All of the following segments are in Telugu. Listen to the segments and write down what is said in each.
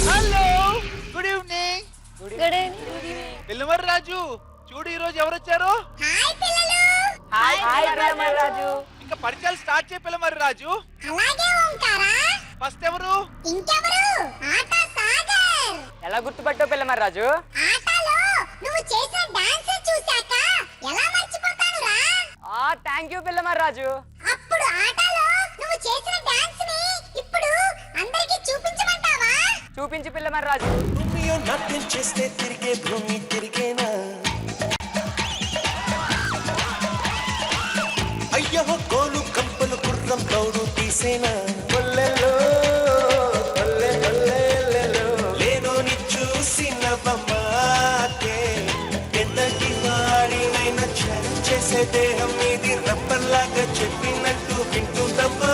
Hello, good evening. Good evening. Pillamarri Raju, చూడు ఈ రోజు ఎవరు వచ్చారు. హాయ్ పిల్లలు. హాయ్ పిల్లమర్రి రాజు. ఇంకా పరిచయాలు స్టార్ట్ చేయ పిల్లమర్రి రాజు. అలాగే ఉంటారా? ఫస్ట్ ఎవరు? ఇంకెవరు? ఆటా సాగర్. ఎలా గుర్తుపట్టావు పిల్లమర్రి రాజు? ఆటలో నువ్వు చేసిన డాన్స్ చూశాక ఎలా మర్చిపోతానురా? థ్యాంక్ యూ పిల్లమర్రి రాజు. అప్పుడు ఆటలో నువ్వు చేసిన డాన్స్ ని ఇప్పుడు అందరికి చూపించమంటావా? చూపించి పిల్లమర్రి రాజు. భూమియో నాట్యం చేస్తే తిరిగే భూమి తిరిగేనా? అయ్యో కోలు కంపలు గుర్రం తౌడు తీసేనా? కొల్లెలో కొల్లె కొల్లెలో లేనోని చూసి నవ్వమాకే. ఎంతటి వాడినైనా ఛాలెంజ్ చేసే దేహం ఇది రబ్బర్లాగా చెప్పినట్టు వింటుందమ్మా.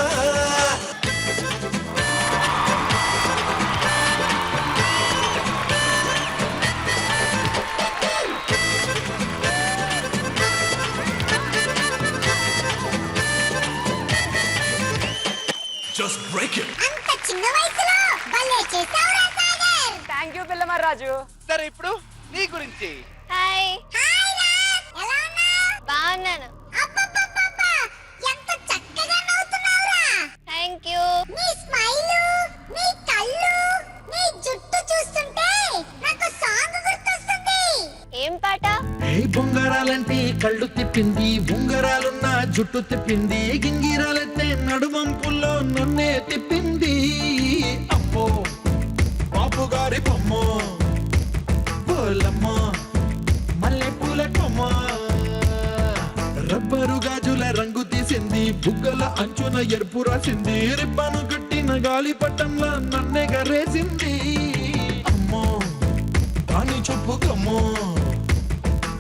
Just break it. అంత చిన్న వయసులో భలే చేసావురా సాగర్. థ్యాంక్ యూ పిల్లమర్రి రాజు. సరే, ఇప్పుడు నీ గురించి. హాయ్. హాయ్ రా. ఎలా ఉన్నావు? బాగున్నాను. అబ్బబ్బబ్బబ్బా, ఎంత చక్కగా నవ్వుతున్నావురా. థాంక్యూ. నీ స్మైల్, నీ కళ్ళు, నీ జుట్టు చూస్తుంటే నాకు సాంగ్ గుర్తొస్తుంది. ఏం పాట? బొంగరాలంటే కళ్ళు తిప్పింది, ఉంగరాలున్న జుట్టు తిప్పింది, గింగిరాలైతే నడుమంపుల్లో నన్నే తిప్పింది. అమ్మో బాబు గారి బొమ్మ, పోలమ్మ మల్లె పూల కొమ్మ, రబ్బరు గాజుల రంగు తీసింది, బుగ్గల అంచున ఎరుపు రాసింది, రిబ్బను కట్టిన గాలి పట్టంలో నన్నే గరేసింది. అమ్మో దాని చూపు కమ్మో,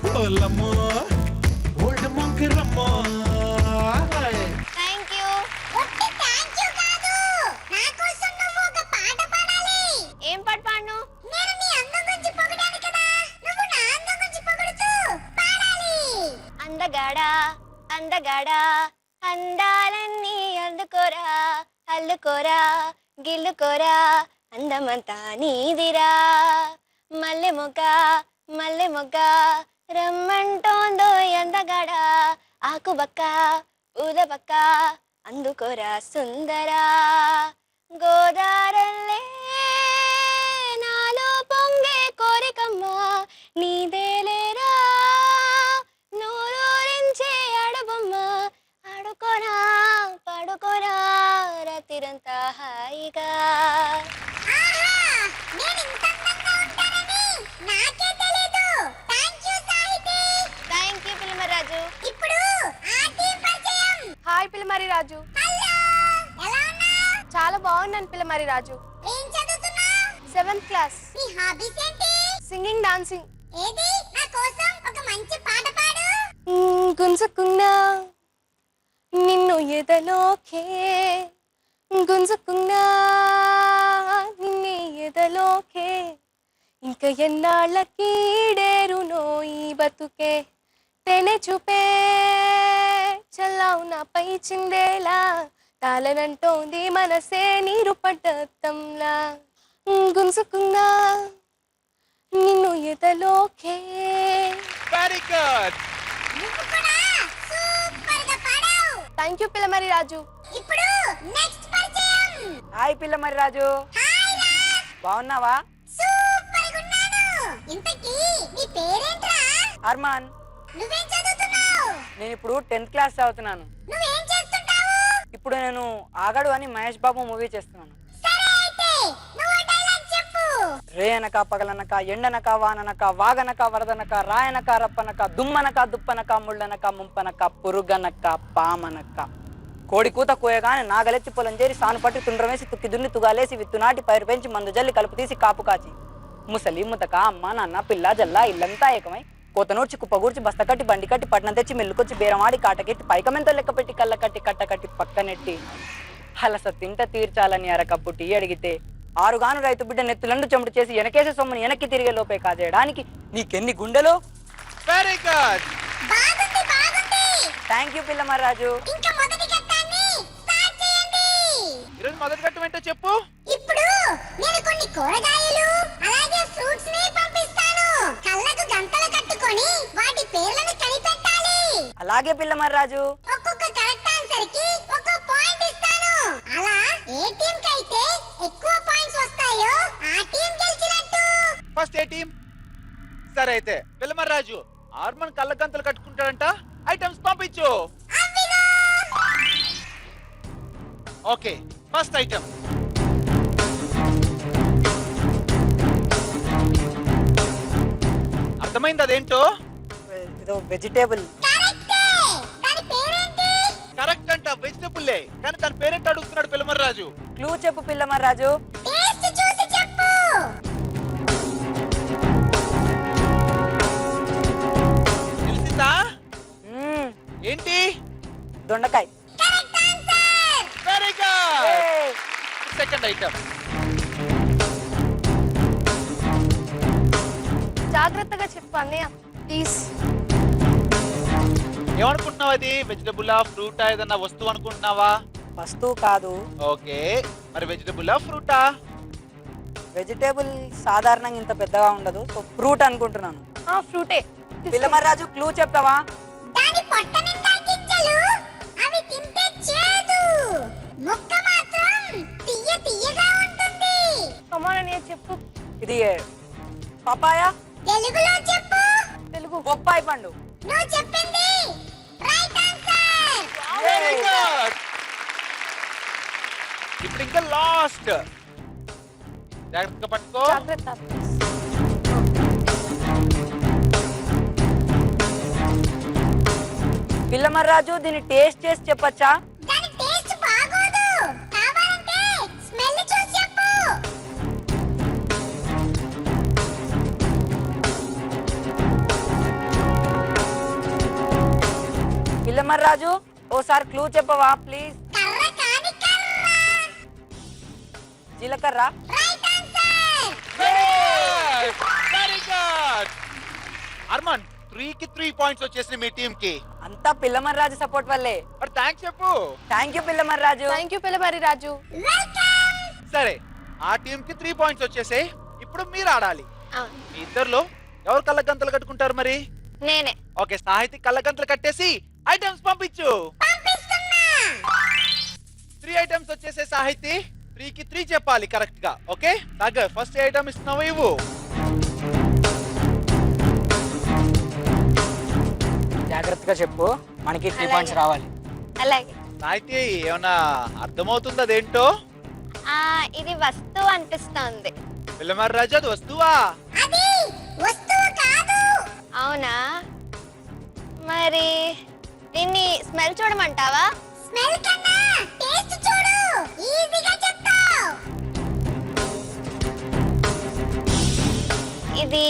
పోలమ్మ ఓల్డ్ మొంకి రమ్మ. థాంక్యూ. ఒట్టి థాంక్యూ కాదు, నా కోసం నువ్వు ఒక పాట పాడాలి. ఏం పాట పాడను? నేను నీ అందం గురించి పొగడాను కదా, నువ్వు నా అందం గురించి పొగుడుతూ పాడాలి. అందగాడా అందగాడా అందాలన్నీ అందుకోరా, అల్లుకోరా గిల్లుకోరా, అందమంతా నీదిరా. మల్లె మొగ్గ రమ్మంటోందో అందగాడా, ఆకుబక్క ఊదబక్క అందుకోరా సుందరా. గోదారల్లే నాలో పొంగే కోరికమ్మ నీదేలేరా, నూరూరించే అడబొమ్మ ఆడుకోరా పడుకోరా రాత్రిరంతా హాయిగా. హాయ్ పిల్లమర్రి రాజు. చాలా బాగున్నాను పిల్లమర్రి రాజు. 7th class. నీ హాబీస్ ఏంటి? Singing, dancing. ఏది నా కోసం ఒక మంచి పాట పాడు. గుంజుకున్నా నిన్ను ఎదలోకే, గుంజుకున్నా నిన్నే ఎదలోకే, ఇంకా ఎన్నాళ్ళకి ఈడేరునో ఈ బతుకే, తేనె చూపే చల్లావు నాపై చిందేలా, తాళనంటోంది మనసే నీరు పడ్డంలా, గుంజుకున్నా నిన్ను ఎదలోకే. Very good. నువ్వు కూడా సూపర్ గా పాడావు. థ్యాంక్ యూ పిల్లమర్రి రాజు. ఇప్పుడు నెక్స్ట్ పరిచయం. హాయ్ పిల్లమర్రి రాజు. హాయ్ రా. బాగున్నావా? సూపర్ గా ఉన్నాను. ఇంతకీ నీ పేరేంట్రా? అర్మాన్. నువ్వేం చదువుతున్నావు? నేను ఇప్పుడు 10th క్లాస్ చదువుతున్నాను. నువ్వేం చేస్తుంటావు? ఇప్పుడు నేను ఆగడు అని మహేష్ బాబు మూవీ చేస్తున్నాను. సరే అయితే నువ్వు డైలాగ్ చెప్పు. రే అనక పగలనక ఎండనక వాననక వాగనక వరదనక రాయనక రప్పనక దుమ్మనక దుప్పనక ముళ్ళనక ముంపనక పురుగనక పామనక కోడి కూత కోయగానే నాగలెత్తి పొలం చేరి సాను పట్టి తుండ్రమేసి తుక్కి దున్ని తుగాలేసి విత్తునాటి పైరు పెంచి మందు జల్లి కలుపు తీసి కాపు కాచి ముసలి ముతక అమ్మ నాన్న పిల్ల జల్ల ఇల్లంతా ఏకమై కోతనూర్చి కుప్పగూర్చి బస్త కట్టి బండి కట్టి పట్నం తెచ్చి మెల్లుకొచ్చి బేరమాడి కాటకెట్టి పైకమెంతో లెక్క పెట్టి కళ్ళ కట్టి కట్ట కట్టి పక్కనెట్టి హలస తింట తీర్చాలని అరకప్పు టీ అడిగితే ఆరుగాను రైతు బిడ్డ నెత్తులండు చెమట చేసి వెనకేసే సొమ్ముని వెనక్కి తిరిగే లోపే కాజేయడానికి నీకెన్ని గుండెలు. Very good. బాగుంది బాగుంది. Thank you Pillamarraju. ఇంకా మొదటి ఘట్టాన్ని స్టార్ట్ చేయండి. ఈరోజు మొదటి ఘట్టం ఏంటో చెప్పు. ఇప్పుడు నేను కొన్ని కూరగాయలు అలాగే ఫ్రూట్స్ ని పంపిస్తాను. కళ్ళకు గంటలు కట్టుకొని వాటి పేర్లను కనిపెట్టాలి. అలాగే పిల్లమర్రాజు. ఒక్కొక్క కరెక్ట్ ఆన్సర్ కి ఒక్కో పాయింట్ ఇస్తాను. అలా ఏ టీం కి అయితే ఎక్కువ పాయింట్స్ వస్తాయో ఆ టీం గెలిచినట్టు. ఫస్ట్ ఏ టీం? సరే అయితే పిల్లమర్రాజు ఆర్మన్ కళ్ళగంతలు కట్టుకుంటాడంట. ఐటమ్స్ పంపించు. అవ్విగో. ఓకే, ఫస్ట్ ఐటమ్ అర్థమైంది అదేంటో? ఇదో వెజిటేబుల్. కరెక్టే. దాని పేరేంటి? కరెక్ట్ అంట, వెజిటబుల్లే. కానీ దాని పేరెంట్ అడుగుతున్నాడు పిల్లమర్రాజు. క్లూ చెప్పు పిల్లమర్రాజు. టేస్ట్ చూసి చెప్పు. తెలిసిందా? మ్మ్, ఏంటి? దొండకాయ. Correct answer. Very good. ఏయ్, సెకండ్ ఐటమ్ జాగ్రత్తగా చెప్పు అన్నయ్య ప్లీజ్. ఏమనుకుంటున్నావు? అది వెజిటబులా ఫ్రూటా ఏదన్నా వస్తువు అనుకుంటున్నావా? వస్తువు కాదు. ఓకే, మరి వెజిటబులా ఫ్రూటా? వెజిటేబుల్ సాధారణంగా ఇంత పెద్దగా ఉండదు, సో ఫ్రూట్ అనుకుంటున్నాను. ఫ్రూటే. పిల్లమర్రాజు క్లూ చెప్తావా? దాని పొట్ట నిండా గింజలు, అవి తింటే చేదు, ముక్క మాత్రం తియ్య తియ్యగా ఉంటుంది. కమాన్ అన్నయ్య చెప్పు. ఇది పపాయ. తెలుగులో చెప్పు. తెలుగు. బొప్పాయి పండు. నువ్వు చెప్పింది రైట్ ఆన్సర్. Very good. ఇప్పుడు ఇంకా లాస్ట్. జాగ్రత్తగా పట్టుకో. జాగ్రత్త. పిల్లమర్రాజు దీన్ని టేస్ట్ చేసి చెప్పచ్చా? దాని టేస్ట్ బాగోదు. కావాలంటే స్మెల్ చూసి చెప్పు. పిల్లమర్రాజు ఓసారి క్లూ చెప్పవా ప్లీజ్? కర్ర కాని కర్ర. జీలకర్ర. Right answer. Very good. Harman 3కి 3 పాయింట్స్ వచ్చేసినాయి మీ టీం కి. అంతా పిల్లమర్రాజు సపోర్ట్ వల్లే. మరి థ్యాంక్స్ చెప్పు. Thank you Pillamarraju. Thank you Pillamarraju. Welcome. సరే, ఆ టీం కి 3 పాయింట్స్ వచ్చేసాయి. ఇప్పుడు మీరు ఆడాలి. మీ ఇద్దర్లో ఎవరు కళ్ళగంతలు కట్టుకుంటారు మరి? నేనే. ఓకే, సాహితీ కళ్ళగంతలు కట్టేసి ఐటమ్స్ పంపించు. పంపిస్తున్నా. 3 ఐటమ్స్ వచ్చేసే సాహితీ. 3కి 3 చెప్పాలి కరెక్ట్ గా. ఓకే సాగర్, ఫస్ట్ ఐటమ్ ఇస్తున్నావు ఇవ్వు. జాగ్రత్తగా చెప్పు, మనకి 3 అలాగే. పాయింట్స్ రావాలి. అలాగే. సాహితీ ఏమన్నా అర్థమవుతుంది అదేంటో? ఇది వస్తువు అనిపిస్తోంది. పిల్లమర్రాజు అది వస్తువా? అది వస్తువు కాదు. అవునా? మరి దీన్ని స్మెల్ చూడమంటావా? స్మెల్ కన్నా టేస్ట్ చూడు. ఈజీగా చెప్తావు. ఇది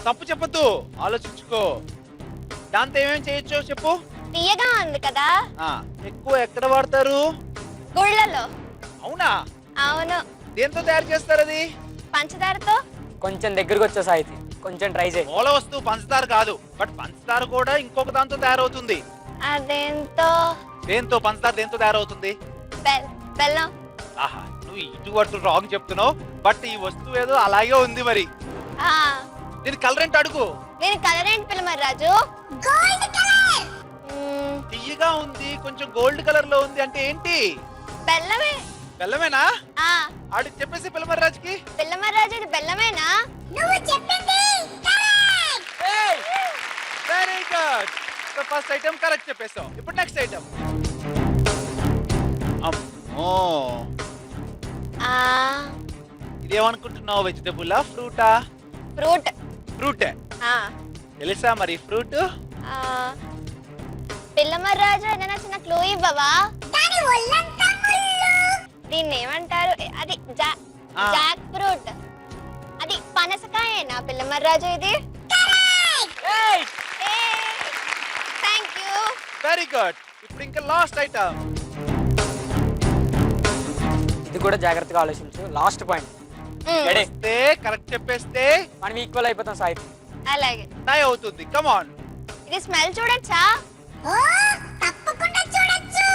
తప్పు చెప్పొద్దు, ఆలోచించుకో. దాంతో ఏమేమి చేయొచ్చో చెప్పు. తీయగా ఉంది కదా. ఎక్కువ ఎక్కడ వాడతారు? గుళ్ళలో. అవునా? అవును. దేంతో తయారు చేస్తారు అది? పంచదారతో. కొంచెం దగ్గరకు వచ్చా సాహితీ, కొంచెం ట్రై చేయి. మూల వస్తువు పంచదార కాదు, బట్ పంచదార కూడా ఇంకొక దాంతో తయారవుతుంది. అదేంతో? దేంతో? పంచదార దేంతో తయారవుతుంది? బెల్లం. ఆహా, నువ్వు ఇటు అటు రాంగ్ చెప్తున్నావు. బట్ ఈ వస్తువు ఏదో అలాగే ఉంది మరి. దీని కలర్ ఏంటి అడుగు. దీని కలర్ ఏంటి పిల్లమర్రాజు? Gold colour. తీయగా ఉంది, కొంచెం గోల్డ్ కలర్ లో ఉంది అంటే ఏంటి? బెల్లమే. బెల్లమేనా? ఆడికి చెప్పేసి పిల్లమర్రాజుకి. పిల్లమర్రాజు ఇది బెల్లమేనా? నువ్వు చెప్పింది correct. Very good. First item correct చెప్పేసావు. ఇప్పుడు నెక్స్ట్ ఐటమ్. అమ్మో, ఇదేమనుకుంటున్నావు? వెజిటబులా ఫ్రూటా? ఫ్రూట్. ఫ్రూటే. తెలుసా మరి ఫ్రూట్? పిల్లమర్రాజు ఏదైనా చిన్న క్లూ ఇవ్వవా? దాని ఒళ్ళంతా ముళ్ళు. దీన్ని ఏమంటారు? అది జాక్ ఫ్రూట్. అది పనసకాయేనా పిల్లమర్రాజు? ఇది థ్యాంక్ యూ. Very good. ఇప్పుడు ఇంకా లాస్ట్ ఐటమ్. ఇది కూడా జాగ్రత్తగా ఆలోచించు. Last point. వస్తే కరెక్ట్ చెప్పేస్తే మనం ఈక్వల్ అయిపోతాం సాహిత్యం. అలాగే. టై అవుతుంది. Come on. ఇది స్మెల్ చూడొచ్చా? ఓ తప్పకుండా చూడొచ్చు.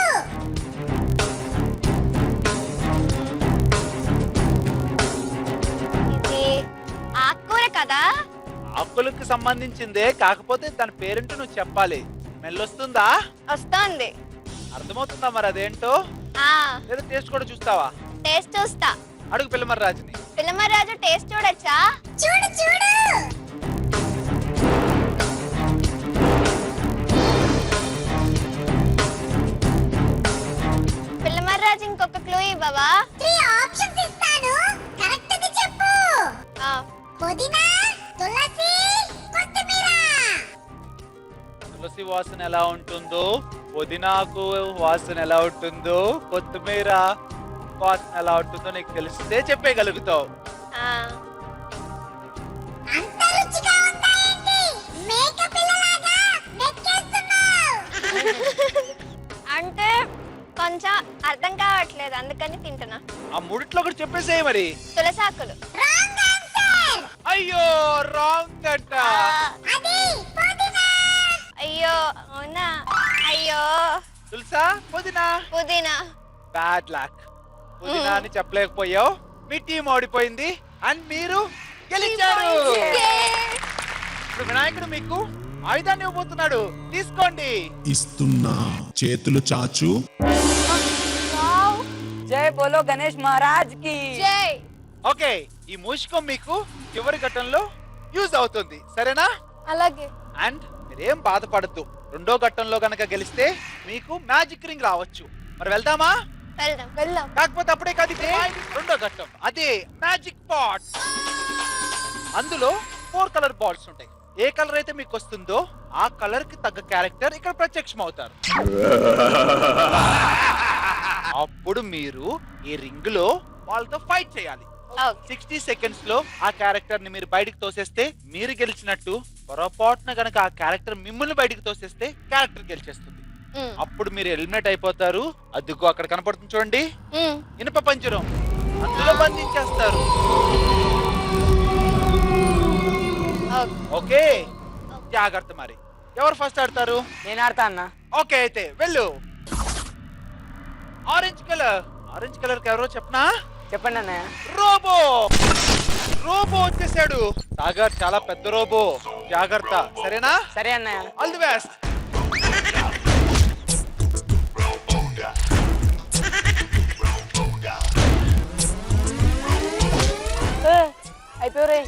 ఇది ఆకుకూర కదా? ఆకులకు సంబంధించిందే, కాకపోతే దాని పేరేంటో నువ్వు చెప్పాలి. స్మెల్ వస్తుందా? వస్తోంది. అర్థమవుతుందా మరి అదేంటో? లేదా టేస్ట్ కూడా చూస్తావా? టేస్ట్ చూస్తా. అడుగు పిల్లమర్రాజుని. పిల్లమర్రాజు టేస్ట్ చూడొచ్చా? చూడు చూడు. పిల్లమర్రాజు ఇంకొక క్లూ ఇవ్వవా? 3 ఆప్షన్స్ ఇస్తాను. కరెక్ట్ ది చెప్పు. పుదీనా, తులసి, కొత్తిమీర. తులసి వాసన ఎలా ఉంటుందో, పుదీనాకు వాసన ఎలా ఉంటుందో, కొత్తిమీర వాసన ఎలా ఉంటుందో నీకు తెలిస్తే చెప్పేయగలుగుతావు. అంత రుచిగా ఉందా ఏంటి? మేక పిల్లలాగా నెక్కేస్తున్నావు. అంటే కొంచెం అర్థం కావట్లేదు, అందుకని తింటున్నా. ఆ మూడిట్లో కూడా చెప్పేసేయి మరి. తులసాకులు. Wrong answer. అయ్యో, రాంగ్ అంట. అది పుదీనా. అయ్యో అవునా? అయ్యో. తులసా పుదీనా? పుదీనా. Bad luck. పుదీనా అని చెప్పలేకపోయావు. మీ టీం ఓడిపోయింది అండ్ మీరు గెలిచారు. ఇప్పుడు వినాయకుడు మీకు ఆయుధాన్ని ఇవ్వబోతున్నాడు. తీసుకోండి. ఇస్తున్నా, చేతులు చాచు. జై బోలో గణేష్ మహారాజ్ కి జై. ఓకే, ఈ మూషికం మీకు చివరి ఘట్టంలో యూజ్ అవుతుంది. సరేనా? అలాగే. అండ్ మీరేం బాధపడద్దు. రెండో ఘట్టంలో గనక గెలిస్తే మీకు మ్యాజిక్ రింగ్ రావచ్చు. మరి వెళ్దామా? వెళ్దాం వెళ్దాం. కాకపోతే అప్పుడే కాదు, ఇది రెండో ఘట్టం. అదే మ్యాజిక్ పాట్. అందులో 4 కలర్ బాల్స్ ఉంటాయి. ఏ కలర్ అయితే మీకు వస్తుందో ఆ కలర్ కి తగ్గ క్యారెక్టర్ ఇక్కడ ప్రత్యక్షం అవుతారు. అప్పుడు మీరు ఈ రింగ్ లో వాళ్ళతో ఫైట్ చేయాలి. 60 సెకండ్స్ లో ఆ క్యారెక్టర్ ని మీరు బయటికి తోసేస్తే మీరు గెలిచినట్టు. పొరపాటున గనక ఆ క్యారెక్టర్ మిమ్మల్ని బయటికి తోసేస్తే క్యారెక్టర్ గెలిచేస్తుంది. అప్పుడు మీరు ఎలిమినేట్ అయిపోతారు. అదిగో అక్కడ కనపడుతుంది చూడండి, ఇనుప పంజరం. అందులో బంధించేస్తారు. ఓకే, జాగ్రత్త. మరి ఎవరు ఫస్ట్ ఆడతారు? నేను ఆడతా అన్న. ఓకే, అయితే వెళ్ళు. Orange colour. ఆరెంజ్ కలర్ ఎవరో చెప్పనా? చెప్పండి అన్నయ్య. రోబో. రోబో వచ్చేసాడు. సాగర్ చాలా పెద్ద రోబో, జాగ్రత్త. సరేనా? సరే అన్నయ్య. All the best. అయిపోయి.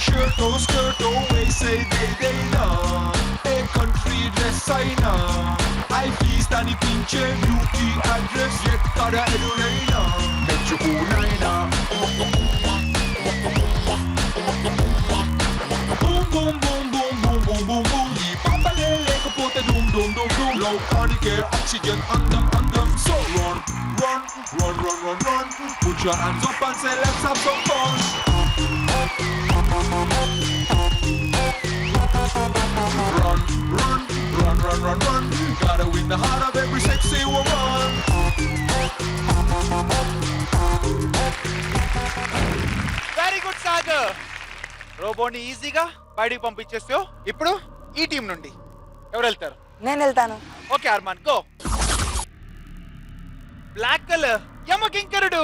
shirt, no skirt, no waist, say they na. A country dress I na. I feast and pinche beauty address yet kada edurena. Metro naina. Boom boom boom boom boom boom boom boom. ఈ పాపలే లేకపోతే డూమ్ డూమ్ డూమ్ డూమ్. లోకానికే oxygen అందం అందం. So run, run, run, run, run, run. Put your hands up and say let's have some fun. Run, run, run, run, run, run. Gotta win the heart of every sexy woman. Very good Sagar. రోబోని ఈజీగా బయటికి పంపించేస్తావు. ఇప్పుడు ఈ టీం నుండి ఎవరు వెళ్తారు? నేను వెళ్తాను. Okay Arman go. Black colour యమకింకరుడు.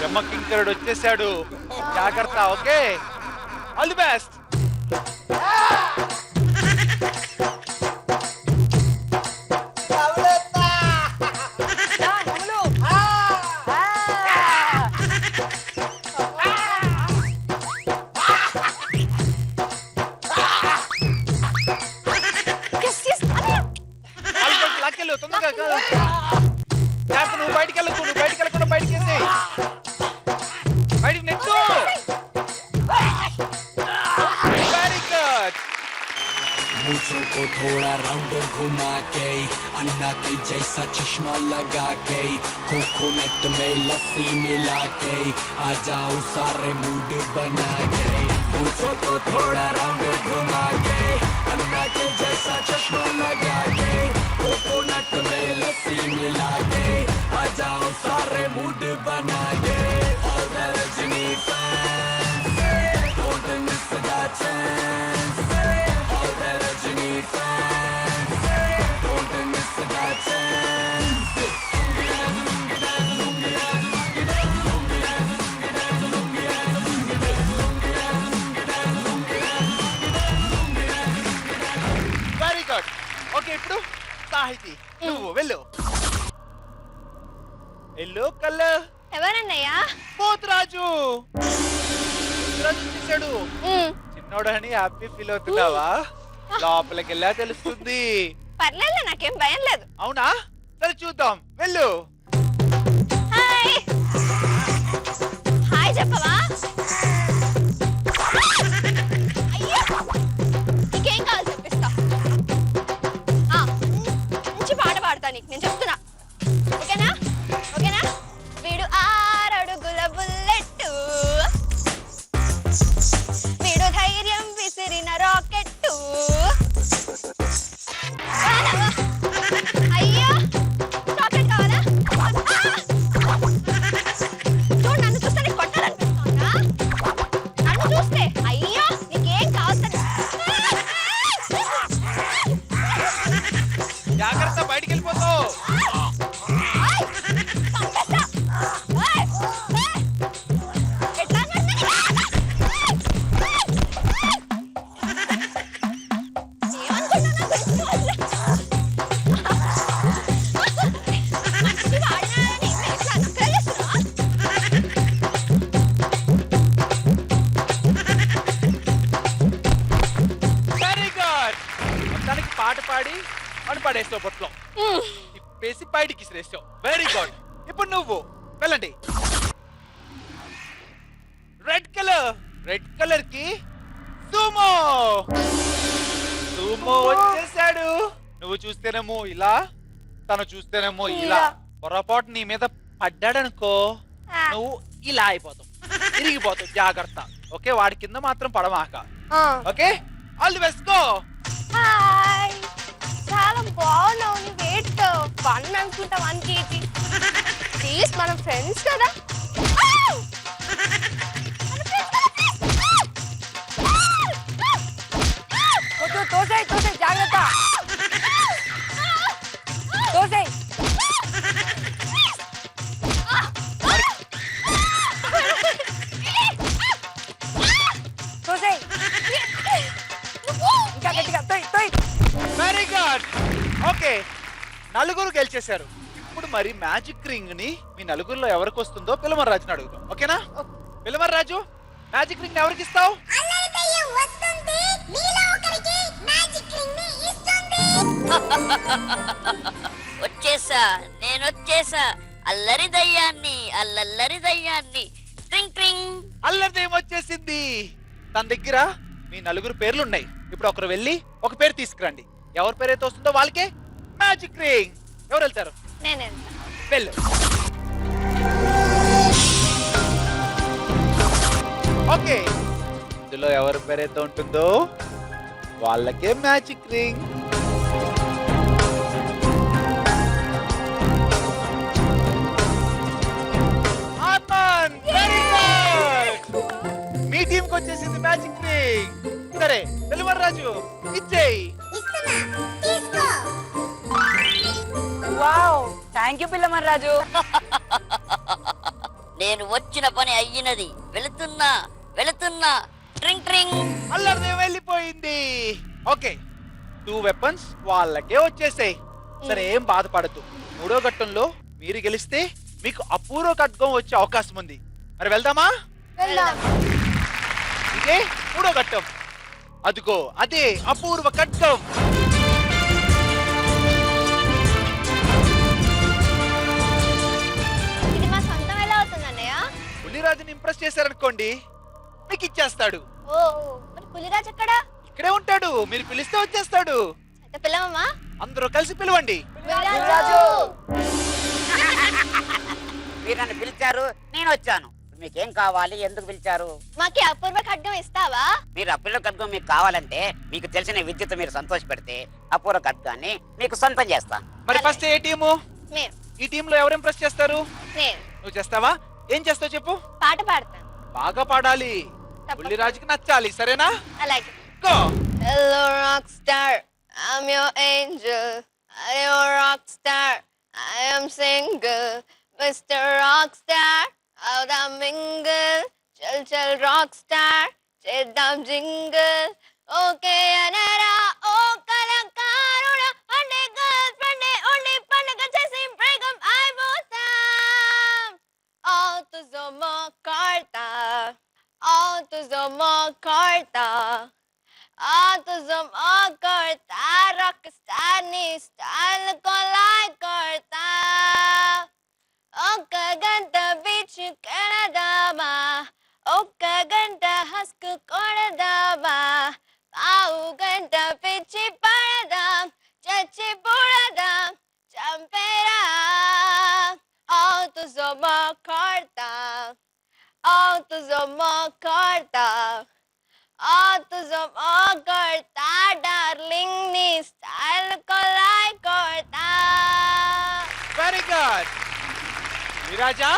యమకింకరుడు వచ్చేసాడు, జాగ్రత్త. Okay, all the best. తొందరగా నువ్వు బయటికి వెళ్ళకు, నువ్వు బయటికి వెళ్ళకుండా బయటికి వేసి బయటికి నెట్టు. Very good. मूंछों को थोड़ा राउंड घुमा के अन्ना के जैसा चश्मा लगा के कोकोनट में लस्सी मिला के आ जाओ सारे मूड बना के मूंछों को थोड़ा राउंड घुमा के अन्ना के जैसा चश्मा लगा के कोकोनट में लस्सी मिला के आ जाओ सारे मूड बना के all the Rajini fans don't miss the chance. All the Rajini fans don't miss the chance. Very good. Okay, ఇప్పుడు సాహితి నువ్వు వెళ్ళు. ఎల్లో కలర్ ఎవరన్నయ్యా? పోతురాజు. పోతురాజు చూసాడు. చిన్నోడు అని హ్యాపీ ఫీల్ అవుతున్నావా? లోపలికి వెళ్ళా తెలుస్తుంది. పర్లేదు, నాకేం భయం లేదు. అవునా? సరే చూద్దాం, వెళ్ళు. హాయ్ హాయ్ చెప్పవా? అయ్యో, నీకేం కావాలి చెప్పిస్తా. మంచి పాట పాడతా నీకు, నేను చెప్తున్నా. ఓకేనా? ఓకేనా? వీడు 6 అడుగుల బుల్లెట్టు, వీడు ధైర్యం విసిరిన రాకెట్టు. అయ్యో, రాకెట్ కావాలా? చూడు, నన్ను చూస్తే నీకు కొట్టాలనిపిస్తుందా? నన్ను చూస్తే అయ్యో నీకేం కావాలి? జాగ్రత్త, బయటికి వెళ్ళిపోతావు. Very good. మొత్తానికి పాట పాడి అని పడేస్తావు పొట్లో, తిప్పేసి బయటికి ఇసిరేస్తావు. Very good. ఇప్పుడు నువ్వు వెళ్ళండి. రెడ్ కలర్, రెడ్ కలర్ కి సుమో. సుమో వచ్చేసాడు. నువ్వు చూస్తేనేమో ఇలా, తను చూస్తేనేమో ఇలా. పొరపాటు నీ మీద పడ్డాడనుకో, నువ్వు ఇలా అయిపోతావు, తిరిగిపోతావు. జాగ్రత్త. ఓకే, వాడి కింద మాత్రం పడమాక. Okay, all the best. Go. Hi, చాలా బాగున్నావు. నీ వెయిట్ 1 అనుకుంటా, 1 kg. ప్లీజ్, మనం ఫ్రెండ్స్ కదా. తోసేయ్ తోసేయ్, జాగ్రత్త. తోసేయ్. తోసేయ్. ఇంకా గట్టిగా తోయ్ తోయ్. Very good. ఓకే, నలుగురు గెలిచేశారు. ఇప్పుడు మరి మ్యాజిక్ రింగ్ ని మీ నలుగురిలో ఎవరికి వస్తుందో పిల్లమర్రాజుని అడుగుదాం. ఓకేనా? పిల్లమర్రాజు, మ్యాజిక్ రింగ్ ఎవరికి ఇస్తావు? అల్లరి దయ్యం వస్తుంది మీలో ఒకరికి మ్యాజిక్ రింగ్ ని ఇస్తుంది. వచ్చేసా నేను వచ్చేసా అల్లరి దయ్యాన్ని ట్రింగ్ ట్రింగ్. అల్లరి దయ్యం వచ్చేసింది. తన దగ్గర మీ నలుగురు పేర్లు ఉన్నాయి. ఇప్పుడు ఒకరు వెళ్ళి ఒక పేరు తీసుకురండి. ఎవరి పేరు అయితే వస్తుందో వాళ్ళకే మ్యాజిక్ రింగ్. ఎవరు వెళ్తారు? నేను వెళ్తా. వెళ్ళు. ఓకే, ఇందులో ఎవరి పేరైతే ఉంటుందో వాళ్ళకే magic ring. Anand, very good. మీ టీం కి వచ్చేసింది మ్యాజిక్ రింగ్. సరే వెలువర్ రాజు ఇచ్చేయి. ఇస్తున్నా తీసుకో. వావ్, థ్యాంక్ యూ పిల్లమన్ రాజు. నేను వచ్చిన పని అయ్యినది. వెళుతున్నా ట్రింగ్ ట్రింగ్. అల్లరిదే వెళ్ళిపోయింది. ఓకే, 2 వెపన్స్ వాళ్ళకే వచ్చేసాయి. సరే ఏం బాధపడద్దు. 3వ ఘట్టంలో మీరు గెలిస్తే మీకు అపూర్వ ఖడ్గం వచ్చే అవకాశం ఉంది. మరి వెళ్దామా? వెళ్దాం. ఇదే 3వ ఘట్టం. అదిగో అదే అపూర్వ ఖడ్గం. ఇది మా సొంతం ఎలా అవుతుంది అన్నయ్య? పులిరాజుని ఇంప్రెస్ చేశారనుకోండి మీకు ఇచ్చేస్తాడు. ఓ, మరి పులిరాజు ఎక్కడ? ఇక్కడే ఉంటాడు. మీరు పిలిస్తే వచ్చేస్తాడు. అయితే పిల్లమమ్మా. అందరూ కలిసి పిలవండి. పులిరాజు. మీరు నన్ను పిలిచారు, నేను వచ్చాను. మీకేం కావాలి, ఎందుకు పిలిచారు? మాకి అపూర్వ ఖడ్గం ఇస్తావా? మీరు అపూర్వ ఖడ్గం మీకు కావాలంటే మీకు తెలిసిన విద్యతో మీరు సంతోష పెడితే అపూర్వ ఖడ్గాన్ని మీకు సొంతం చేస్తాను. మరి ఫస్ట్ ఏ టీము? నేను. ఈ టీంలో ఎవరు ఇంప్రెస్ చేస్తారు? నేను నువ్వు చేస్తావా? ఏం చేస్తావు చెప్పు. పాట పాడతాను. బాగా పాడాలి. పుల్లిరాజుకి నచ్చాలి. సరేనా? అలాగే. Go. Hello rockstar, I'm your angel. I'm your rockstar, I am single. Mr. Rockstar, out of mingle. Chal rockstar, చేద్దాం jingle. Okay అనరా ఓ కళాకారుడా, అంటే గర్ల్ ఫ్రెండ్ ఉండి పండుగ చేసి బ్రేకం అయిపోతాం. Autismo carta, autismo carta. Autismo carta, rockstar ni style ko like carta. ఒక్క గంట బీచ్ కెనదామా, ఒక్క గంట హస్క్ కొడదామా, పావు గంట పిచ్చి పడదాం, చచ్చి పుడదాం, చంపేరా. Autismo carta, autismo carta. Autismo carta, darling ni style ko like carta. Very good. Viraja,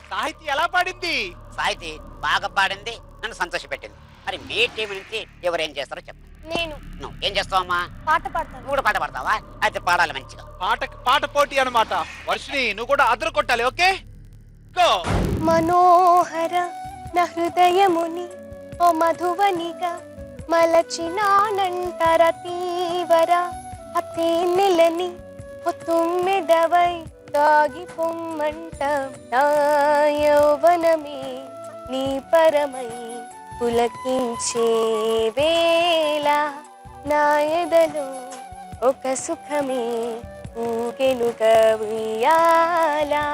Sahithi ఎలా పాడింది? సాహితి బాగా పాడింది, నన్ను సంతోష పెట్టింది. మరి మీ టీం నుంచి ఎవరేం చేస్తారో చెప్పండి. నేను నువ్వు ఏం చేస్తావమ్మా? పాట పాడతాను. నువ్వు కూడా పాట పాడతావా? అయితే పాడాలి మంచిగా. పాట పోటీ అన్నమాట. వర్షిని నువ్వు కూడా అదరు కొట్టాలి. Okay, go. మనోహర నా హృదయముని ఓ మధువనిగా మలచినానంటర తీవర అతే నెలని ఓ తుమ్మెదవై తాగి పొమ్మంట నా యౌవనమే నీ పరమై పులకించే వేళ నా ఎదలో ఒక సుఖమే ఊగెనుగా ఉయ్యాలా.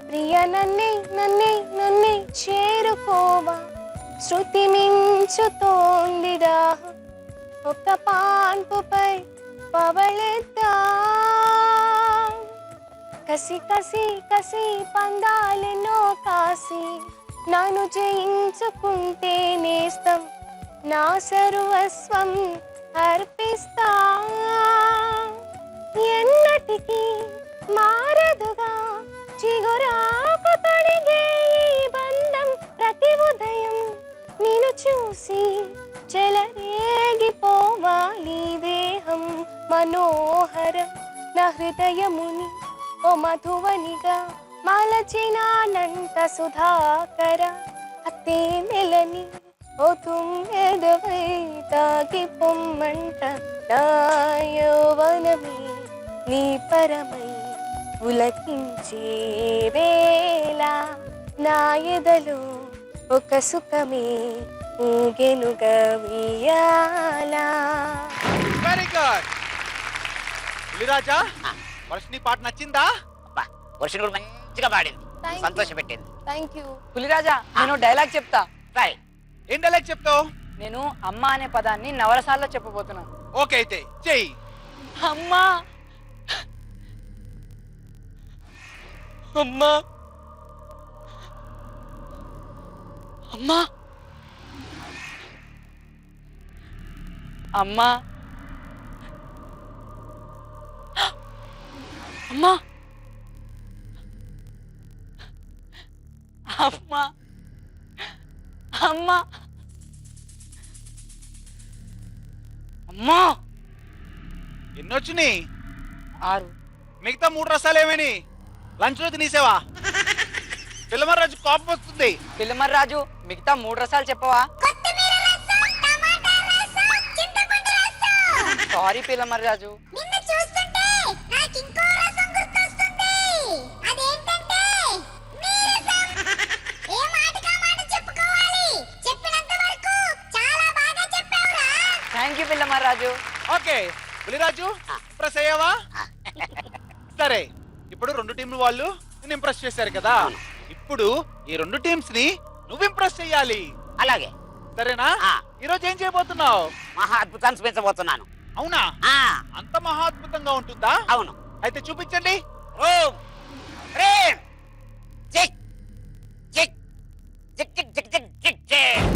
ప్రియ నన్నే నన్నే నన్నే చేరుకోవా, శృతి మించుతోందిరా, ఒక పాన్పుపై పవళెత్తా. కసి కసి కసి పందాలెన్నో కాసి నన్ను జయించుకుంటే నేస్తం, నా సర్వస్వం అర్పిస్తా. ఎన్నటికీ మారదుగా చిగురాకు తొడిగే ఈ బంధం, ప్రతి ఉదయం నిన్ను చూసి చెలరేగిపోవాలి దేహం. మనోహర నా హృదయముని ఓ మధువనిగా మలచినానంట సుధాకర అతే నెలని ఓ తుమ్మెదవై తాగి పొమ్మంట నా యౌవనమే నీ పరమై పులకించే వేళ నా ఎదలో ఒక సుఖమే ఊగెనుగా ఉయ్యాలా. Very good. పులిరాజా, వర్షిని పాట నచ్చిందా? అబ్బా వర్షం కూడా మంచిగా పాడింది, Thank you. సంతోష పెట్టింది. Thank you. పులిరాజా నేను డైలాగ్ చెప్తా. రాయ్. ఏం డైలాగ్ చెప్తావు? నేను అమ్మ అనే పదాన్ని నవరసాల్లో చెప్పబోతున్నాను. ఓకే అయితే చెయ్యి. అమ్మా అమ్మా అమ్మా అమ్మా అమ్మా అమ్మా అమ్మా అమ్మా. ఎన్నొచ్చినాయి? 6. మిగతా 3 రసాలు ఏమని లంచ్ లో తినేసావా? పిల్లమరాజు కోపం వస్తుంది. పిల్లమర్రాజు మిగతా 3 రసాలు చెప్పవా? కొత్తిమీర రసం, టమాటా రసం, చింతపండు రసం. సారీ పిల్లమర్రాజు. నిన్ను చూస్తుంటే నాకు ఇంకో రసం గుర్తొస్తుంది. అదేంటంటే నీరసం. ఏ మాటకా మాట చెప్పుకోవాలి. చెప్పినంత వరకు చాలా బాగా చెప్పావురా. Thank you Pillamarraju. Okay Puliraju, impress అయ్యావా? సరే, ఇప్పుడు 2 టీంలు వాళ్ళు నేను ఇంప్రెస్ చేశారు కదా, ఇప్పుడు ఈ 2 టీమ్స్ ని నువ్వు ఇంప్రెస్ చెయ్యాలి. అలాగే సరేనా? ఆ. ఈరోజు ఏం చేయబోతున్నావు? మహా అద్భుతాన్ని చూపించబోతున్నాను. అవునా? ఆ, అంత మహాద్భుతంగా ఉంటుందా? అవును. అయితే చూపించండి. ఓం హ్రీం జిక్ జిక్ జిక్ జిక్ జిక్ జిక్ జిక్ జిక్.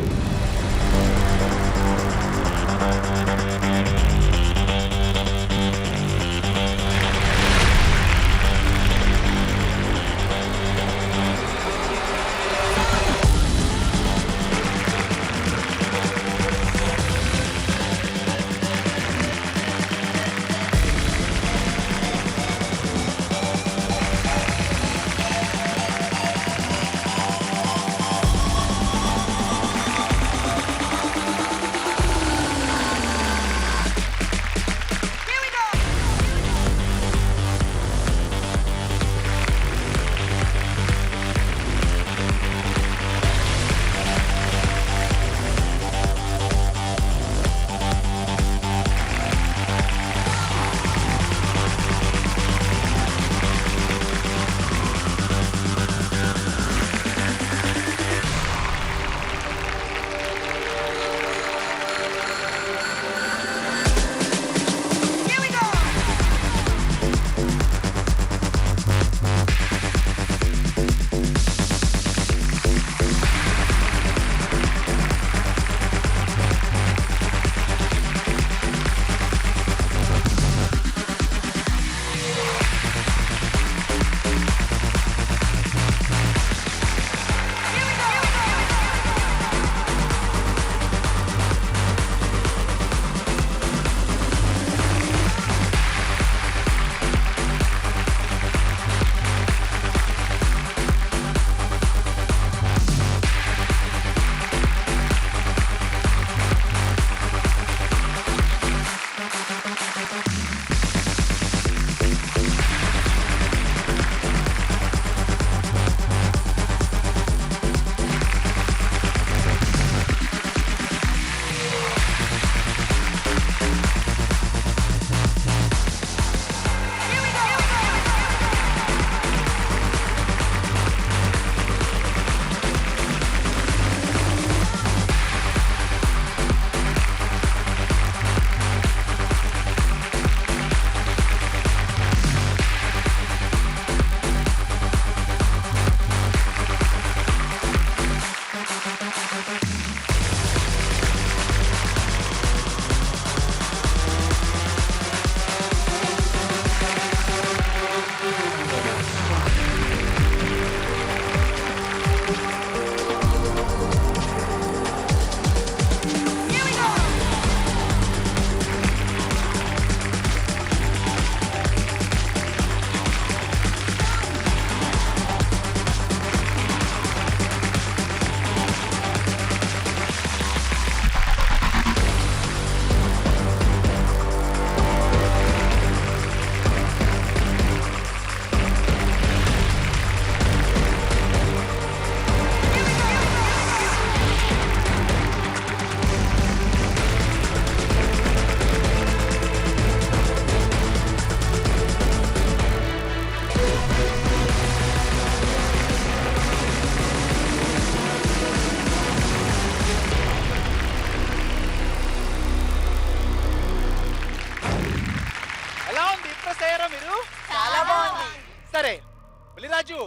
బలిరాజు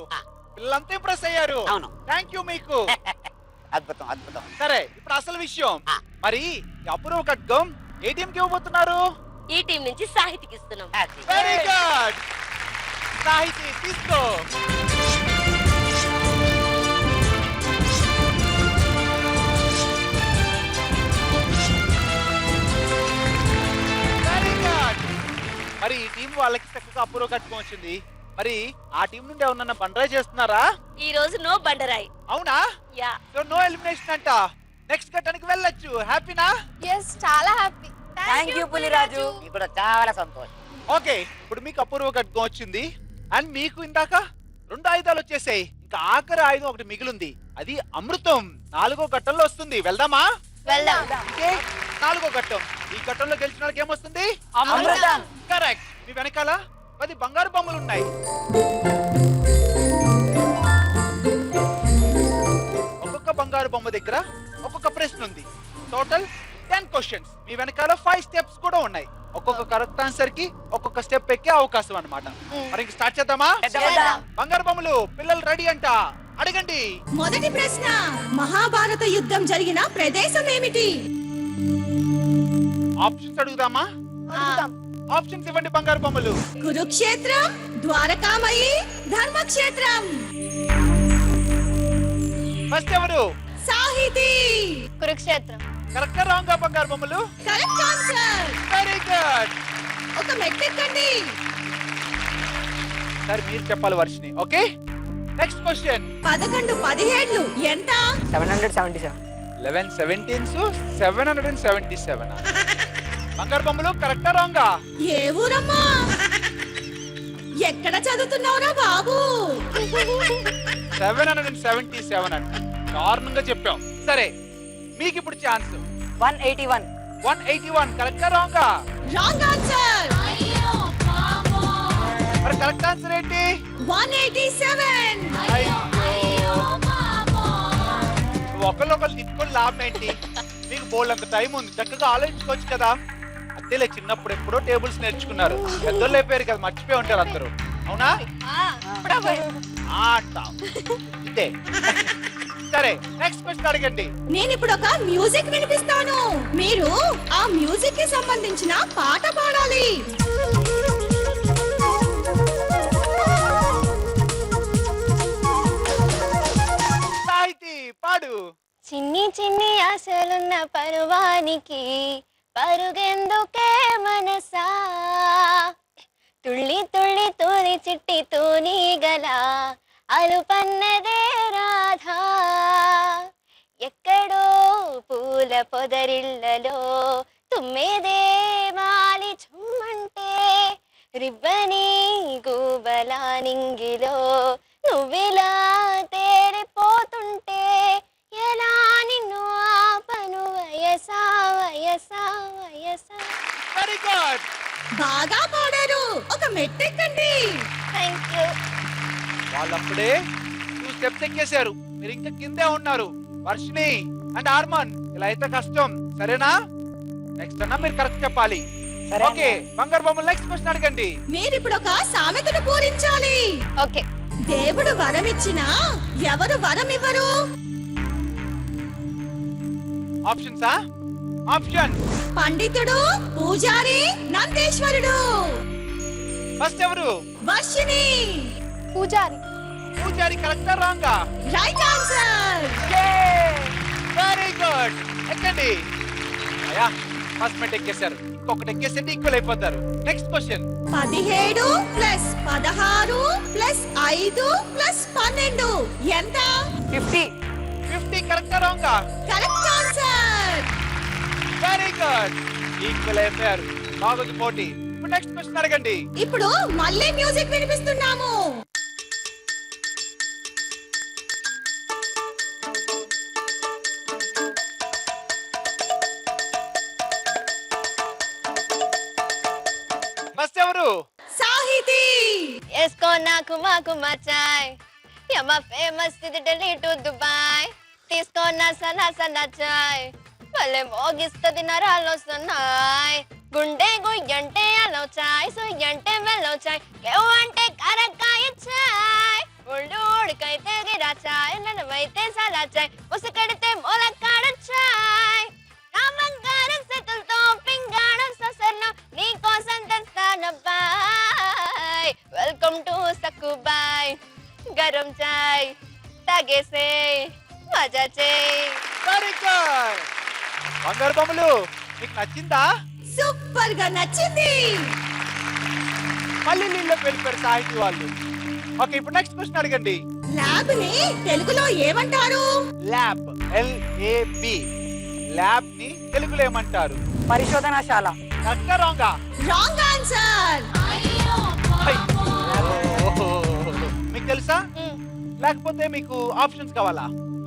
పిల్లలంతా ఇంప్రెస్ అయ్యారు. అవును. థ్యాంక్ యూ మీకు. అద్భుతం అద్భుతం. సరే ఇప్పుడు అసలు విషయం, మరి ఈ అపూర్వ ఖడ్గం ఏ టీం కి ఇవ్వబోతున్నారు? ఈ టీం నుంచి సాహితికి ఇస్తున్నాం. Very good. సాహితి తీసుకో. Very good. మరి ఈ టీం వాళ్ళకి చక్కగా అపూర్వ ఖడ్గం వచ్చింది. మరి ఆ టీం నుండి ఏమన్నా బండరాయి చేస్తున్నారా? ఈ రోజు నో బండరాయి. అవునా? యా. సో నో ఎలిమినేషన్ అంట. నెక్స్ట్ ఘట్టానికి వెళ్ళొచ్చు. హ్యాపీనా? ఎస్, చాలా హ్యాపీ. Thank you Puliraju. మీకు కూడా చాలా సంతోషం. ఓకే, ఇప్పుడు మీకు అపూర్వ ఖడ్గం వచ్చింది అండ్ మీకు ఇందాక 2 ఆయుధాలు వచ్చేసాయి. ఇంకా ఆఖరి ఆయుధం ఒకటి మిగిలింది, అది అమృతం. 4వ ఘట్టంలో వస్తుంది. వెళ్దామా? వెళ్దాం. ఓకే, 4వ ఘట్టం. ఈ ఘట్టంలో గెలిచిన వాళ్ళకి ఏమొస్తుంది? అమృతం. కరెక్ట్. మీ వెనకాల 10 బంగారు బొమ్మలు ఉన్నాయి. ఒక్కొక్క బంగారు బొమ్మ దగ్గర ఒక్కొక్క ప్రశ్న ఉంది. Total 10 questions. మీ వెనకాల 5 స్టెప్స్ కూడా ఉన్నాయి. ఒక్కొక్క కరెక్ట్ ఆన్సర్ కి ఒక్కొక్క స్టెప్ ఎక్కే అవకాశం అన్నమాట. మరి ఇంక స్టార్ట్ చేద్దామా? చేద్దాం. బంగారు బొమ్మలు పిల్లలు రెడీ అంట. అడగండి. మొదటి ప్రశ్న, మహాభారత యుద్ధం జరిగిన ప్రదేశం ఏమిటి? ఆప్షన్స్ అడుగుదామా? ఆప్షన్స్ ఇవ్వండి బంగారు బొమ్మలు. కురుక్షేత్రం, ద్వారకామయి, ధర్మక్షేత్రం. ఫస్ట్ ఎవరు? సాహితి. కురుక్షేత్రం. కరెక్ట్ రాంగ్ బంగారు బొమ్మలు? Correct answer. Very good. ఒక మెట్టెక్కండి. సరే మీరు చెప్పాలి వర్షిని. Okay, next question. 11 17 ఎంత? 777. 11 17s 777. బంగారు బొమ్మలు కరెక్టా రాంగా? ఏ ఊరమ్మా? ఎక్కడ చదువుతున్నావురా బాబు? 777 అంట. దారుణంగా చెప్పాం. సరే మీకు ఇప్పుడు ఛాన్స్. 181. 181 కరెక్టా రాంగా? Wrong answer. మరి కరెక్ట్ ఆన్సర్ ఏంటి? 187. ఒకళ్ళు తిప్పుకొని లాభం ఏంటి? మీకు బోల్డ్ అంత టైం ఉంది, చక్కగా ఆలోచించుకోవచ్చు కదా. అంతేలే, చిన్నప్పుడు ఎప్పుడో టేబుల్స్ నేర్చుకున్నారు, పెద్దోళ్ళు అయిపోయారు కదా, మర్చిపోయి ఉంటారు అందరూ. అవునా? అంటాం ఇదే. సరే నెక్స్ట్ క్వశ్చన్ అడగండి. నేను ఇప్పుడు ఒక మ్యూజిక్ వినిపిస్తాను, మీరు ఆ మ్యూజిక్ కి సంబంధించిన పాట పాడాలి. సాహితి పాడు. చిన్ని చిన్ని ఆశలున్న పరువానికి పరుగెందుకే మనసా, తుళ్ళి తుళ్ళి తూలి చిట్టి తూని గల అలుపన్నదే రాధా, ఎక్కడో పూల పొదరిళ్లలో తుమ్మెదే వాలి చుమ్మంటే, రిబ్బని గూబలా నింగిలో నువ్విలా తేరిపోతుంటే, ఎలా నిన్ను ఆపను వయసా వయసా వయసా. Very good. బాగా పాడారు, ఒక మెట్టెక్కండి. Thank you. వాళ్ళప్పుడే 2 స్టెప్స్ ఎక్కేశారు, మీరు ఇంకా కిందే ఉన్నారు. వర్షిని అండ్ ఆర్మన్, ఇలా అయితే కష్టం. సరేనా? నెక్స్ట్ అన్నా మీరు కరెక్ట్ చెప్పాలి. ఓకే, బంగారు బొమ్మలు నెక్స్ట్ క్వశ్చన్ అడగండి. మీరు ఇప్పుడు ఒక సామెతను పూరించాలి. ఓకే. దేవుడు వరం ఇచ్చినా ఎవరు వరం ఇవ్వరు? ఆప్షన్సా? ఆప్షన్. పండితుడు, పూజారి, నందేశ్వరుడు. ఫస్ట్ ఎవరు? వర్షిని. పూజారి. పూజారి కరెక్టా రాంగా? Right answer. Very good. ఎక్కండి. అయ్యా ఫస్ట్ మెట్ ఎక్కేశారు, ఇంకొకటి ఎక్కేసండి ఈక్వల్ అయిపోతారు. Next question. 17 plus 16 plus 5 plus 12 ఎంత? 50. 50 కరెక్టా రాంగా? Correct answer. Very good. Equal అయిపోయారు. బాగుంది పోటీ. ఇప్పుడు నెక్స్ట్ క్వశ్చన్ అడగండి. ఇప్పుడు మళ్ళీ మ్యూజిక్ వినిపిస్తున్నాము. ఫస్ట్ ఎవరు? సాహితి. ఎస్కో నాకు మాకు మచాయ్, యమ ఫేమస్ ఇది ఢిల్లీ టు దుబాయ్, తీసుకో నా సలా సలా చాయ్, భలే మోగిస్తది నరాల్లో సన్నాయ్, గుండె గుయ్యంటే అలో చాయ్, సుయ్యంటే మెలో చాయ్, కేవ్ అంటే కరక్కాయ చాయ్. నువ్వైతే చాలా చాయ్ ముసుకెడితే మూలకాడు చాయ్ నా బంగారం సెతులతో పింగాణం సొసర్లో నీ కోసం తెస్తాను బాయ్ వెల్కమ్ టు సక్కుబాయ్ గరం చాయ్ తాగేసే మజా చేయి వెరీ గుడ్ బంగారు బొమ్మలు మీకు నచ్చిందా సూపర్ గా నచ్చింది. మళ్ళీ నీళ్ళకి వెళ్ళిపోయారు సాహితీ వాళ్ళు. ఓకే, ఇప్పుడు నెక్స్ట్ క్వశ్చన్ అడగండి. ల్యాబ్ ని తెలుగులో ఏమంటారు? ల్యాబ్ LAB ల్యాబ్ ని తెలుగులో ఏమంటారు? పరిశోధనశాల. కరెక్టా రాంగా? Wrong answer. మీకు తెలుసా లేకపోతే మీకు ఆప్షన్స్ కావాలా?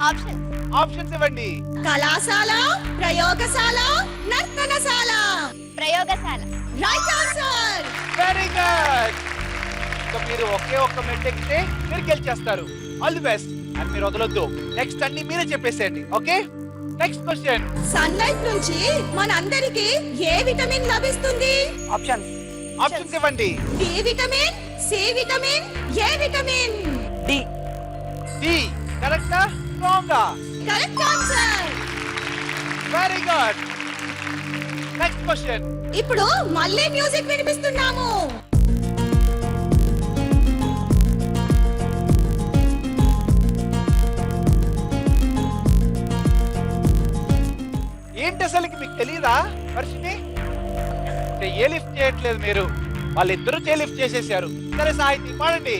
ఆప్షన్ ఆప్షన్స్ ఇవ్వండి. కళాశాల, ప్రయోగశాల, నర్తనశాల. ప్రయోగశాల. Right answer. Very good. ఇంకా మీరు ఒకే ఒక్క మెట్ ఎక్కితే మీరు గెలిచేస్తారు. All the best. అండ్ మీరు వదలొద్దు, నెక్స్ట్ అన్ని మీరే చెప్పేసేయండి. Okay, next question. సన్లైట్ నుంచి మనందరికి ఏ విటమిన్ లభిస్తుంది? ఆప్షన్స్. ఆప్షన్స్ ఇవ్వండి. D vitamin, C vitamin, A vitamin? D. D కరెక్టా రాంగా? Correct answer. Very good. Next question. ఇప్పుడు మళ్ళీ మ్యూజిక్ వినిపిస్తున్నాము. ఏంటి అసలుకి మీకు తెలియదా వర్షిని? ఏ లిఫ్ట్ చేయట్లేదు మీరు, వాళ్ళిద్దరూ చే లిఫ్ట్ చేసేసారు. సరే సాహితీ పాడండి.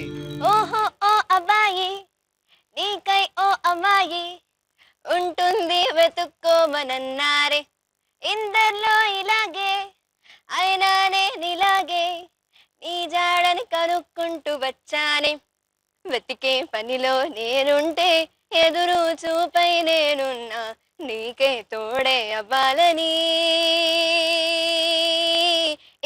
ఓహో ఓ అబ్బాయి నీకై ఓ అమ్మాయి ఉంటుంది వెతుక్కోమనన్నారే ఇందర్లో ఇలాగే అయినానే నీలాగే నీ జాడని కనుక్కుంటూ వచ్చానే వెతికే పనిలో నేనుంటే ఎదురు చూపై నేనున్నా నీకే తోడే అవ్వాలని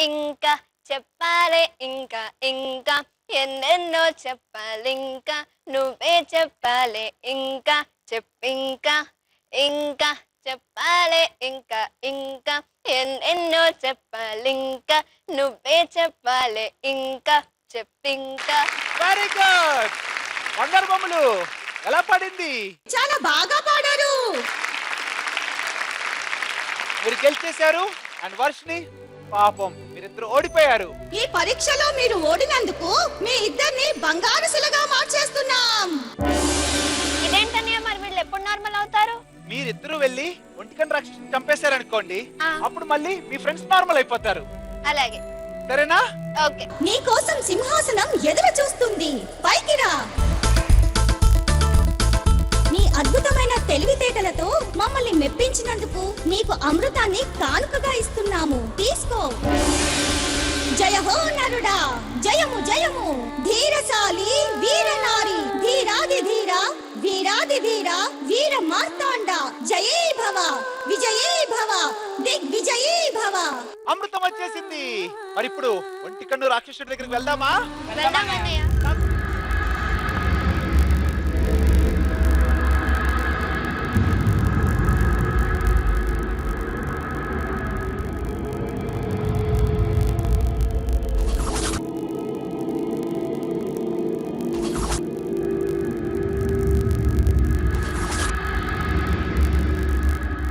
ఇంకా చెప్పాలే ఇంకా ఇంకా ఎన్నెన్నో చెప్పాలింకా నువ్వే చెప్పాలే ఇంకా చెప్పింకా ఇంకా చెప్పాలే ఇంకా ఇంకా ఎన్నెన్నో చెప్పాలింకా నువ్వే చెప్పాలే ఇంకా చెప్పింకా. Very good. బంగారు బొమ్మలు ఎలా పడింది? చాలా బాగా పాడారు. మీరు గెలిచేశారు. అండ్ వర్షిని పాపం మీరిద్దరు ఓడిపోయారు. ఈ పరీక్షలో మీరు ఓడినందుకు మీ ఇద్దరిని బంగారు శిలగా మార్చేస్తున్నాం. ఇదేంటనే మరి వీళ్ళు ఎప్పుడు నార్మల్ అవుతారు? మీరిద్దరూ వెళ్ళి ఒంటికన్ రాక్షసుని చంపేశారనుకోండి, ఆ. అప్పుడు మళ్ళీ మీ ఫ్రెండ్స్ నార్మల్ అయిపోతారు. అలాగే, సరేనా? ఓకే. నీ కోసం సింహాసనం ఎదురు చూస్తుంది. పైకి రా. నీ అద్భుతమైన తెలివితేటలతో మమ్మల్ని మెప్పించినందుకు నీకు అమృతాన్ని కానుకగా ఇస్తున్నాము. తీసుకో. జయ హో నరుడా, జయము జయము, ధీరశాలి వీరనారి, ధీరాది ధీర వీరాది ధీర వీర మార్తాండ, జయీ భవ విజయీ భవ దిగ్విజయీ భవ. అమృతం వచ్చేసింది. మరి ఇప్పుడు ఒంటికన్ను రాక్షసుడి దగ్గరికి వెళ్దామా? వెళ్దాం అన్నయ్య.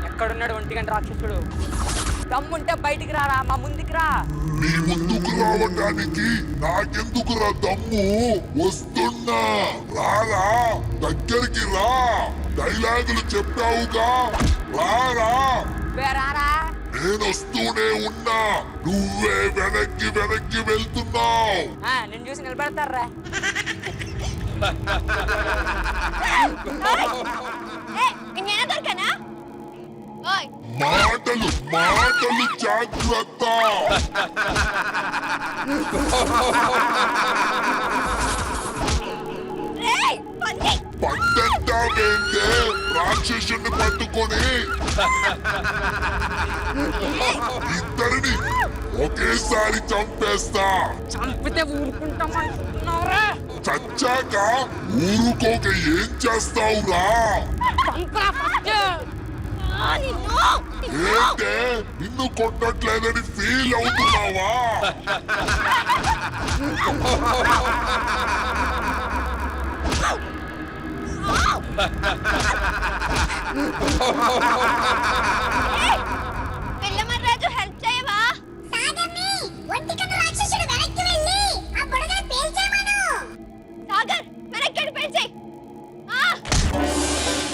ఎక్కడున్నాడు ఒంటిగంట రాక్షసుడు? దమ్ముంటే బయటికి రారా, మా ముందుకు రా. నీ ముందుకు రావడానికి నాకెందుకురా దమ్ము? వస్తున్నా, రారా, దగ్గరికి రా. డైలాగులు చెప్పావుగా, రారా. రారా. నేనొస్తూనే ఉన్నా, నువ్వే వెనక్కి వెనక్కి వెళ్తున్నావు. నేను చూసి నిలబెడతారా? ఇంకేనా దొరకనా? ఓయ్ మాటలు మాటలు జాగ్రత్త. రేయ్ పంది. పట్టంటావేంటే రాక్షసుని పట్టుకొని ఇద్దరిని ఒకేసారి చంపేస్తా. చంపితే ఊరుకుంటామనుకుంటున్నావురా? చచ్చాక ఊరుకోక ఏం చేస్తావురా? ఏంటే నిన్ను కొట్టట్లేదని ఫీల్ అవుతున్నావా? పిల్లమర్రాజు హెల్ప్ చేయవా? సాగర్ని ఒంటికన్ను రాక్షసుడు వెనక్కి వెళ్ళి ఆ బుడగని పేల్చేమను. సాగర్ వెనక్కి పేల్చేయ్.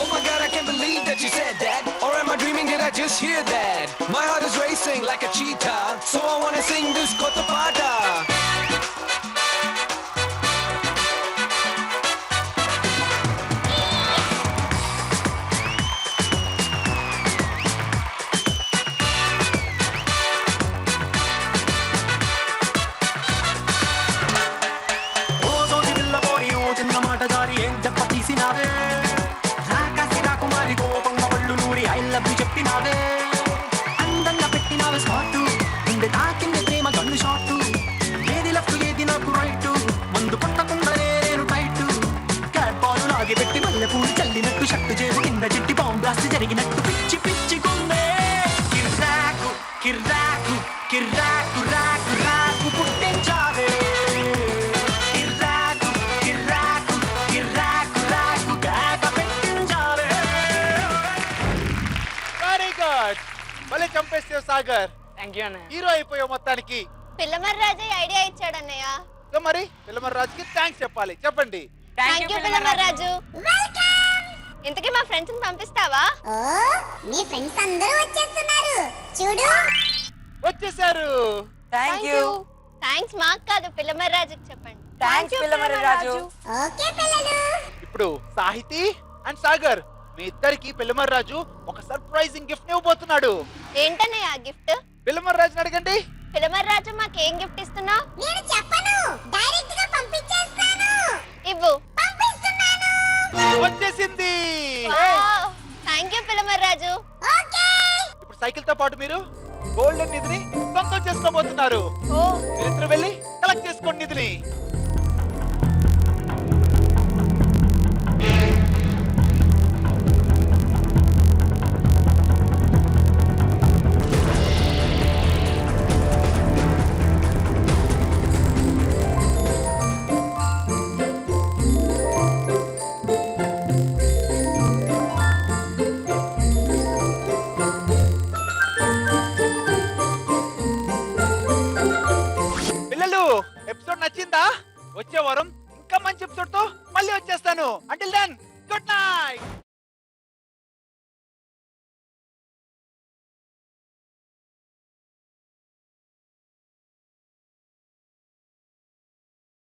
Oh my god, I can't believe that you said that. Or am I dreaming? Did I just hear that? My heart is racing like a cheetah, so I wanna sing this Kotapada. చెప్పినావే అందంగా పెట్టినావే స్పాటు గుండె తాకింది ప్రేమ గన్ను షాటు ఏది లెఫ్ట్ ఏది నాకు రైట్ మందు కొట్టకుండానే నేను టైట్ క్యాట్ బాల్ లాగి పెట్టి మల్లె పూలు చల్లినట్టు షట్టు చేసి కింద చెట్టి బాంబ్ బ్లాస్ట్ జరిగినట్టు పిచ్చి పిచ్చి గుండె కిర్రాకు కిర్రాకు కిర్రాకు రాకు రాకు పుట్టించావే కిర్రాకు కిర్రాకు కిర్రాకు రాకు కేక పెట్టించావే. వెరీ గుడ్, భలే చంపేసావు సాగర్. థ్యాంక్ యూ అన్నయ్య. హీరో అయిపోయావు మొత్తానికి. పిల్లమర్రాజు ఐడియా ఇచ్చాడన్నయ్య. సో మరి పిల్లమర్రాజుకి థ్యాంక్స్ చెప్పాలి, చెప్పండి. Thank you Pillamarraju. ఇంతకీ మా ఫ్రెండ్స్ ని పంపిస్తావా? ఓ మీ ఫ్రెండ్స్ అందరూ వచ్చేస్తున్నారు చూడు. వచ్చేసారు. Thank you. థ్యాంక్స్ మాకు కాదు పిల్లమర్రాజుకి చెప్పండి. థ్యాంక్స్ పిల్లమర్రాజు. ఓకే పిల్లలు. ఇప్పుడు సాహితి అండ్ సాగర్ మీ ఇద్దరికి పిల్లమర్రాజు ఒక సర్ప్రైజింగ్ గిఫ్ట్ ఇవ్వబోతున్నాడు. ఏంటన్నయ్య ఆ గిఫ్ట్? పిల్లమర్రాజుని అడగండి. పిల్లమర్రాజు మాకేం గిఫ్ట్ ఇస్తున్నావు? నేను చెప్పను, డైరెక్ట్ గా పంపించేస్తాను. ఇవ్వు. పంపిస్తున్నాను. వచ్చేసింది. Thank you Pillamarraju. ఓకే. ఇప్పుడు సైకిల్ తో పాటు మీరు గోల్డెన్ నిధిని సొంతం చేసుకోబోతున్నారు. ఓ మీరిద్దరు వెళ్ళి కలెక్ట్ చేసుకోండి నిధిని. పిల్లలు, ఎపిసోడ్ నచ్చిందా? వచ్చే వారం ఇంకా మంచి ఎపిసోడ్ తో మళ్ళీ వచ్చేస్తాను. Until then good night.